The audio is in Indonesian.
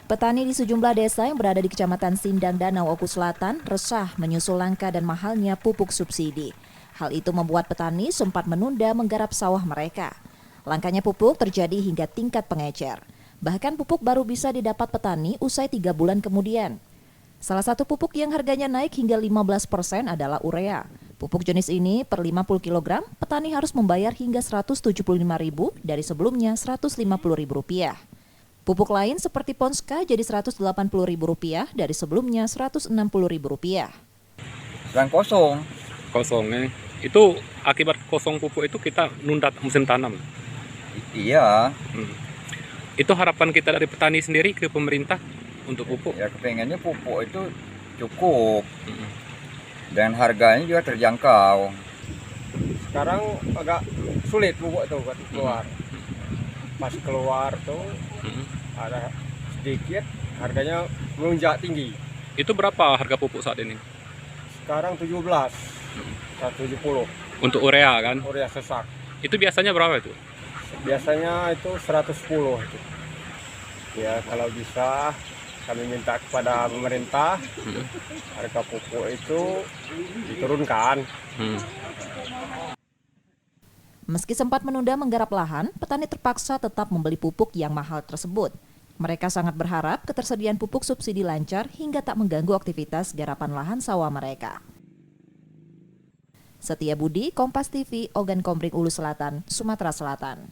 Petani di sejumlah desa yang berada di Kecamatan Sindang Danau Oku Selatan resah menyusul langka dan mahalnya pupuk subsidi. Hal itu membuat petani sempat menunda menggarap sawah mereka. Langkanya pupuk terjadi hingga tingkat pengecer. Bahkan pupuk baru bisa didapat petani usai 3 bulan kemudian. Salah satu pupuk yang harganya naik hingga 15% adalah urea. Pupuk jenis ini per 50 kg, petani harus membayar hingga Rp175.000 dari sebelumnya Rp150.000. Pupuk lain seperti Ponska jadi Rp180.000 dari sebelumnya Rp160.000. Dan kosong. Kosongnya itu akibat kosong pupuk itu kita nunda musim tanam. Iya. Itu harapan kita dari petani sendiri ke pemerintah untuk pupuk. Ya kepengennya pupuk itu cukup. Dan harganya juga terjangkau. Sekarang agak sulit pupuk itu buat keluar. Pas keluar tuh ada sedikit, harganya melonjak tinggi. Itu berapa harga pupuk saat ini? Sekarang 17, 170. Untuk urea kan? Urea sesak. Itu biasanya berapa itu? Biasanya itu 110. Ya kalau bisa kami minta kepada pemerintah harga pupuk itu diturunkan. Meski sempat menunda menggarap lahan, petani terpaksa tetap membeli pupuk yang mahal tersebut. Mereka sangat berharap ketersediaan pupuk subsidi lancar hingga tak mengganggu aktivitas garapan lahan sawah mereka. Setia Budi, Kompas TV, Ogan Komering Ulu Selatan, Sumatera Selatan.